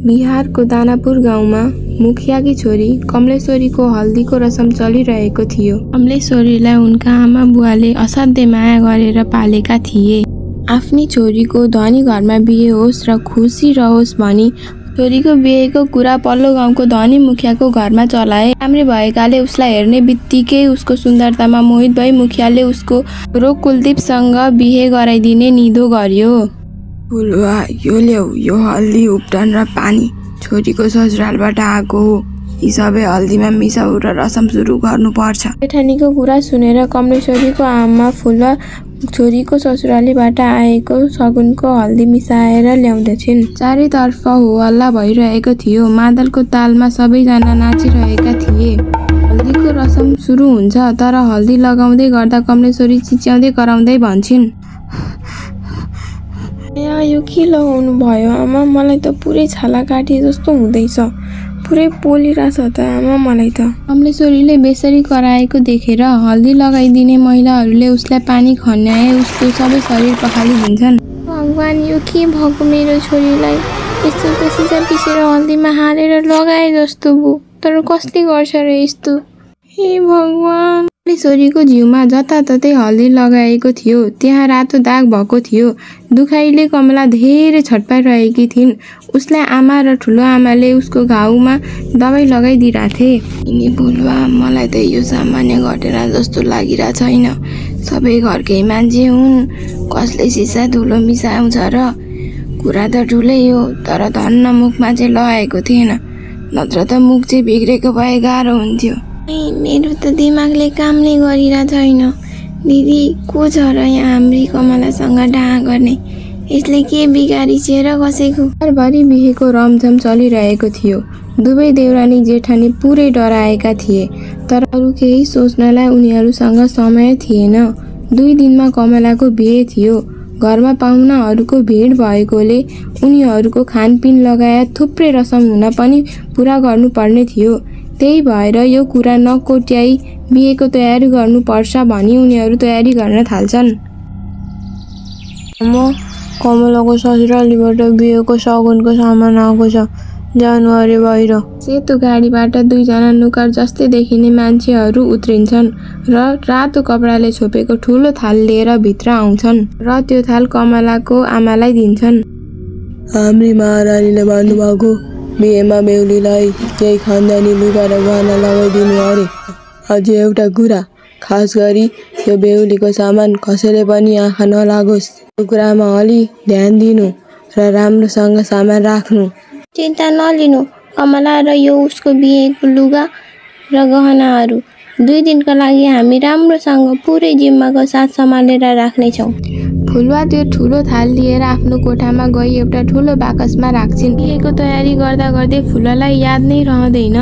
बिहारको दानापुर गाउँमा मुखियाकी छोरी कमलेश्वरीको हल्दीको रसम चलिरहेको थियो। कमलेश्वरीलाई उनका आमा बुवाले असाध्यै माया गरेर पालेका थिए। आफ्नी छोरीको धनी घरमा बिहे होस् र खुसी रहोस् भनी छोरीको बिहेको कुरा पल्लो गाउँको धनी मुखियाको घरमा चलाए। राम्री भएकाले उसलाई हेर्ने बित्तिकै उसको सुन्दरतामा मोहित भई मुखियाले उसको छोरो कुलदीपसँग बिहे गराइदिने निधो गर्यो। फुलुवा, यो ल्याऊ, यो हल्दी, उपटन र पानी छोरीको ससुरालबाट आएको हो। यी सबै हल्दीमा मिसाउ र रसम सुरु गर्नुपर्छ। जेठानीको कुरा सुनेर कमलेश्वरीको आमा फुलुवा छोरीको ससुरालीबाट आएको सगुनको हल्दी मिसाएर ल्याउँदछिन्। चारैतर्फ हो हल्ला भइरहेको थियो। मादलको तालमा सबैजना नाचिरहेका थिए। हल्दीको रसम सुरु हुन्छ, तर हल्दी लगाउँदै गर्दा कमलेश्वरी चिच्याउँदै कराउँदै भन्छन्, यो के लगाउनु भयो आमा? मलाई त पुरै छाला काटे जस्तो हुँदैछ। पुरै पोलिरहेछ त आमा मलाई त। कमलेश्वरीले बेसरी कराएको देखेर हल्दी लगाइदिने महिलाहरूले उसलाई पानी खन्याए उसको सबै शरीर पखालिदिन्छन्। भगवान, यो के भएको मेरो छोरीलाई? यस्तो त सिसा पिसेर हल्दीमा हालेर लगाए जस्तो भयो, तर कसले गर्छ र यस्तो? हे भगवान। कमलेश्वरीको जिउमा जताततै हल्दी लगाएको थियो। त्यहाँ रातो दाग भएको थियो। दुखाइले कमला धेरै छटपटाइरहेकी थिइन्। उसलाई आमा र ठुलो आमाले उसको घाउमा दबाई लगाइदिरहेथे। यिनी फुलुवा, मलाई त यो सामान्य घटना जस्तो लागिरहेको छैन। सबै घरकै मान्छे हुन्, कसले सिसा धुलो मिसाउँछ र? कुरा त ठुलै हो, तर धन्न मुखमा चाहिँ लगाएको थिएन, नत्र त मुख चाहिँ बिग्रेको भए गाह्रो हुन्थ्यो। मेरो त दिमागले काम नै गरिरहेको छैन। दिदी को छ र यहाँ हाम्री कमलासँग डाहा गर्ने? यसले के बिगारिछ र कसैको? घरभरि बिहेको रमझम चलिरहेको थियो। दुवै देउरानी जेठानी पुरै डराएका थिए, तर अरू केही सोच्नलाई उनीहरूसँग समय थिएन। 2 दिनमा कमलाको बिहे थियो। घरमा पाहुनाहरूको भिड भएकोले उनीहरूको खानपिन लगायत थुप्रै रसम हुन पनि पुरा गर्नुपर्ने थियो। त्यही भएर यो कुरा नकोट्याई बिहेको तयारी गर्नुपर्छ भनी उनीहरू तयारी गर्न थाल्छन्। म कमलाको ससुरालीबाट बिहेको सगुनको सामान आएको छ, जानु अरे बाहिर। सेतो गाडीबाट 2 जना नुकर जस्तै देखिने मान्छेहरू उत्रिन्छन् र रातो कपडाले छोपेको ठुलो थाल लिएर भित्र आउँछन् र त्यो थाल कमलाको आमालाई दिन्छन्। हाम्री महारानीले भन्नुभएको बिहेमा बेहुलीलाई यही खानदानी लुगा र गहना लगाइदिनु अरे। अझ एउटा कुरा, खास गरी यो बेहुलीको सामान कसैले पनि आँखा नलागोस्। यो कुरामा अलि ध्यान दिनु र राम्रोसँग सामान राख्नु। चिन्ता नलिनु, कमला र यो उसको बिहेको लुगा र गहनाहरू 2 दिनका लागि हामी राम्रोसँग पुरै जिम्माको साथ सम्हालेर राख्नेछौँ। फुलुवा त्यो ठुलो थाल लिएर आफ्नो कोठामा गई एउटा ठुलो बाकसमा राख्छिन्। बिहेको तयारी गर्दा गर्दै फुलुवालाई याद नै रहँदैन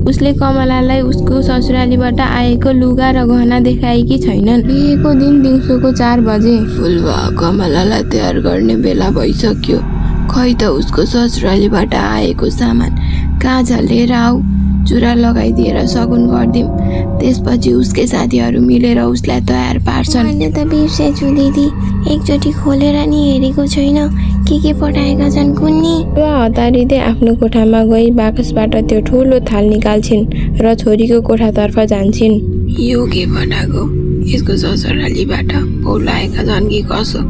उसले कमलालाई उसको ससुरालीबाट आएको लुगा र गहना देखाएकी छैनन्। बिहेको दिन दिउँसोको 4 बजे। फुलुवा, कमलालाई तयार गर्ने बेला भइसक्यो। खै त उसको ससुरालीबाट आएको सामान काजा लिएर आऊ, चुरा लगाइदिएर सगुन गर्दिम। त्यसपछि उसकै साथीहरू मिलेर उसलाई तयार पार्छन्। मैले त बिर्सेछु दिदी, एकचोटि खोलेर नि हेरेको छैन के पठाएका छन् कुन्नी। हतारिँदै आफ्नो कोठामा गई बाकसबाट त्यो ठुलो थाल निकाल्छिन् र छोरीको कोठातर्फ जान्छन्। यो के पठाएको? यसको ससुरालीबाट बोलाएका छन् कि कसो?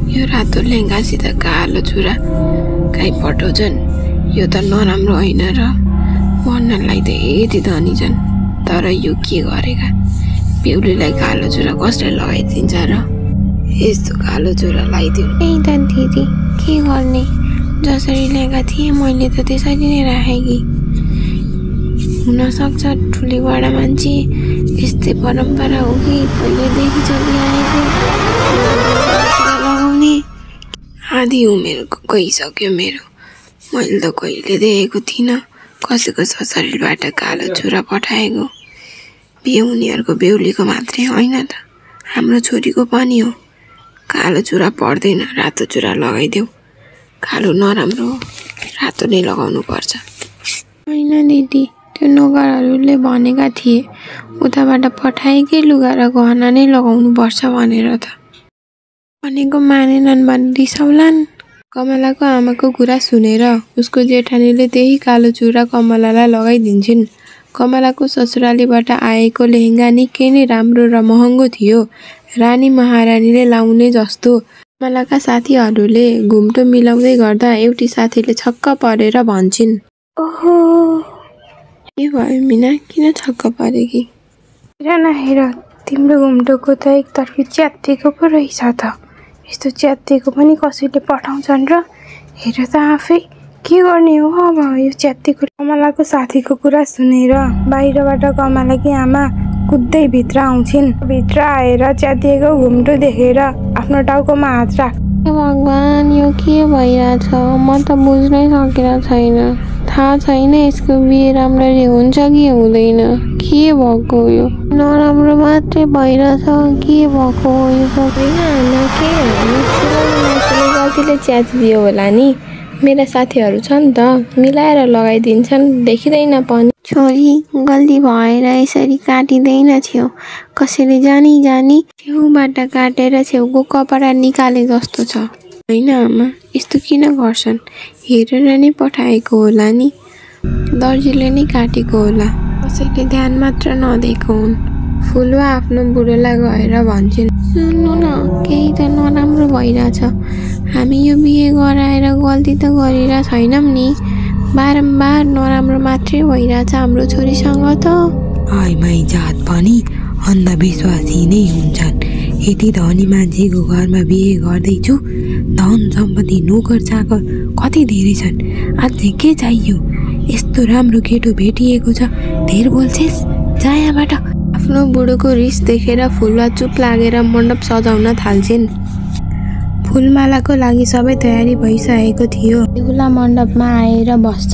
यो रातो लेङ्गासित कालो चुरा काहीँ पठाउँछन्? यो त नराम्रो होइन र? भन्नलाई त यति धनी छन्, तर यो के गरेका? बेहुलीलाई कालो चुरा कसले लगाइदिन्छ र? यस्तो कालो चुरा लगाइदिउ। त्यही त दिदी, के गर्ने? जसरी ल्याएका थिएँ मैले त त्यसरी नै राखेकी। हुनसक्छ ठुली बडा मान्छे यस्तै परम्परा हो कि पहिलेदेखि चलिआएको लगाउने। आधी उमेर गइसक्यो मेरो, मैले त कहिले देखेको थिइनँ कसैको ससुरालीबाट कालो चुरा पठाएको। बिहे उनीहरूको बेहुलीको मात्रै होइन त, हाम्रो छोरीको पनि हो। कालो चुरा पर्दैन, रातो चुरा लगाइदेऊ। कालो नराम्रो हो, रातो नै लगाउनु पर्छ। होइन दिदी, त्यो नोकरहरूले भनेका थिए उताबाट पठाएकै लुगा र गहना नै लगाउनु पर्छ भनेर त। भनेको मानेनन् भने रिसाउलान्। कमलाको आमाको कुरा सुनेर उसको जेठानीले त्यही कालो चुरा कमलालाई लगाइदिन्छन्। कमलाको ससुरालीबाट आएको लेहेङ्गा निकै नै राम्रो र महँगो थियो, रानी महारानीले लाउने जस्तो। कमलाका साथीहरूले घुम्टो मिलाउँदै गर्दा एउटी साथीले छक्क परेर भन्छन्, ओहो, के भयो मिना, किन छक्क परेकी? हेर न हेर, तिम्रो घुम्टोको त एकतर्फी च्यातिएको पो रहेछ त। यस्तो च्यातिएको पनि कसैले पठाउँछन् र? हेर त आफै, के गर्ने हो अब यो च्यातिएको? कमलाको साथीको कुरा सुनेर बाहिरबाट कमलाकी आमा कुद्दै भित्र आउँछिन्। भित्र आएर च्यातिएको घुम्टो देखेर आफ्नो टाउकोमा हात राख। भगवान्, यो के भइरहेछ? म त बुझ्नै सकेर छैन। थाहा छैन यसको बिहे राम्ररी हुन्छ कि हुँदैन। के भएको यो? नराम्रो मात्रै भइरहेछ। के भएको हो यो सबै? के मान्छेले गल्तीले च्यातिदियो होला नि। मेरा साथीहरू छन् त, मिलाएर लगाइदिन्छन्, देखिँदैन पनि। छोरी, गल्ती भएर यसरी काटिँदैन थियो। कसैले जानी जानी छेउबाट काटेर छेउको कपडा निकाले जस्तो छ। होइन आमा, यस्तो किन गर्छन्? हेरेर नै पठाएको होला नि, दर्जीले नै काटेको होला, कसैले ध्यान मात्र नदिएको हुन्। फुलुवा आफ्नो बुढोलाई गएर भन्छन्, सुन्नु न, केही त नराम्रो भइरहेछ। हामी यो बिहे गराएर गल्ती त गरिरहेको छैनौँ नि, बारम्बार नराम्रो मात्रै भइरहेछ हाम्रो छोरीसँग त। आइमाई जात पनि अन्धविश्वासी नै हुन्छन्। यति धनी मान्छेको घरमा बिहे गर्दैछु, धन सम्पत्ति नोकर चाकर कति धेरै छन्। अझै के चाहियो? यस्तो राम्रो केटो भेटिएको छ, धेर बोल्छेस्, जा यहाँबाट। आफ्नो बुढोको रिस देखेर फुलुवा चुप लागेर मण्डप सजाउन थाल्छिन्। फुलमालाको लागि सबै तयारी भइसकेको थियो। बेहुला मण्डपमा आएर बस्छ।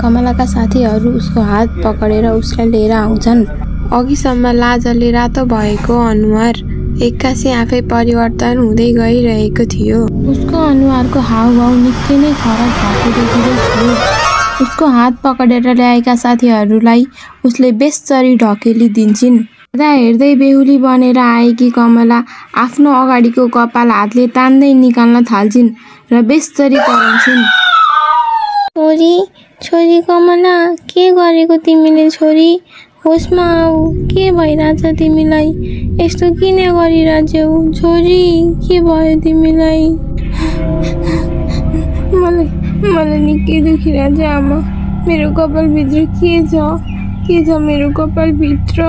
कमलाका साथीहरू उसको हात पकडेर उसलाई लिएर आउँछन्। अघिसम्म लाजले रातो भएको अनुहार एक्कासी आफै परिवर्तन हुँदै गइरहेको थियो। उसको अनुहारको हावभाव निकै नै फरक भएको देखिँदै थियो। उसको हात पकडेर ल्याएका साथीहरूलाई उसले बेसरी ढकेली दिन्छिन्। हेर्दा हेर्दै बेहुली बनेर आएकी कमला आफ्नो अगाडिको कपाल हातले तान्दै निकाल्न थाल्छिन् र बेसरी कराउँछिन्, छोरी, छोरी कमला, के गरेको तिमीले? छोरी, होसमा आऊ, के भइरहेछ तिमीलाई? यस्तो किन गरिरहेछौ? छोरी, के भयो तिमीलाई? मलाई निकै दुखिरहेछ आमा। मेरो कपालभित्र के छ? के छ मेरो कपालभित्र?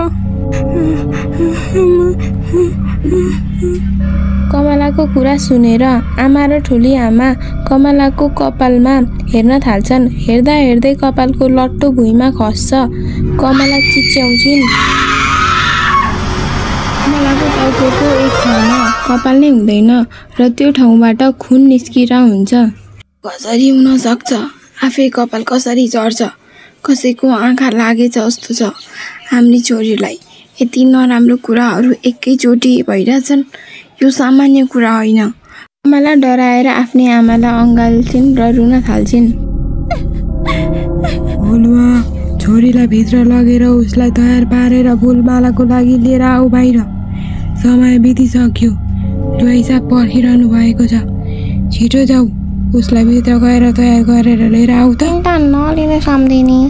कमलाको कुरा सुनेर आमा र ठुली आमा कमलाको कपालमा हेर्न थाल्छन्। हेर्दा हेर्दै कपालको लट्टो भुइँमा खस्छ। कमला चिच्याउँछिन्। कमलाको टाउको एक ठाउँमा कपाल नै हुँदैन र त्यो ठाउँबाट खुन निस्किएर हुन्छ। कसरी हुन सक्छ? आफै कपाल कसरी झर्छ? कसैको आँखा लागेछ जस्तो छ। हाम्री छोरीलाई यति नराम्रो कुराहरू एकैचोटि भइरहेछन्, यो सामान्य कुरा होइन। कमला डराएर आफ्नै आमालाई अँगाल्छिन् र रुन थाल्छिन्। फुलुवा, छोरीलाई भित्र लगेर उसलाई तयार पारेर फुलमालाको लागि लिएर आऊ बाहिर। समय बितिसक्यो, ज्वाइँसा पर्खिरहनु भएको छ। छिटो जाऊ, उसलाई भित्र गएर तयार गरेर लिएर आऊ त। चिन्ता नलिन सम्धिनी,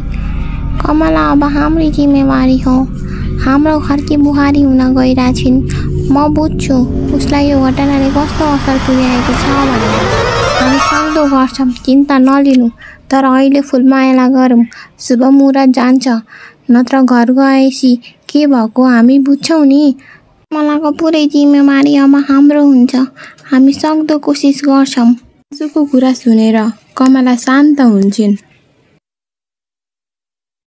कमला अब हाम्रो जिम्मेवारी हो। हाम्रो घरकी बुहारी हुन गइरहेछिन्। म बुझ्छु उसलाई यो घटनाले कस्तो असर पुर्याएको छ भनेर। हामी सक्दो गर्छौँ, चिन्ता नलिनु। तर अहिले फुलमाला गरौँ, शुभ मुहुर्त जान्छ, नत्र घर गएपछि के भएको हामी बुझ्छौँ नि। कमलाको पुरै जिम्मेवारी अब हाम्रो हुन्छ। हामी सक्दो कोसिस गर्छौँ। दाजुको कुरा सुनेर कमला शान्त हुन्छन्।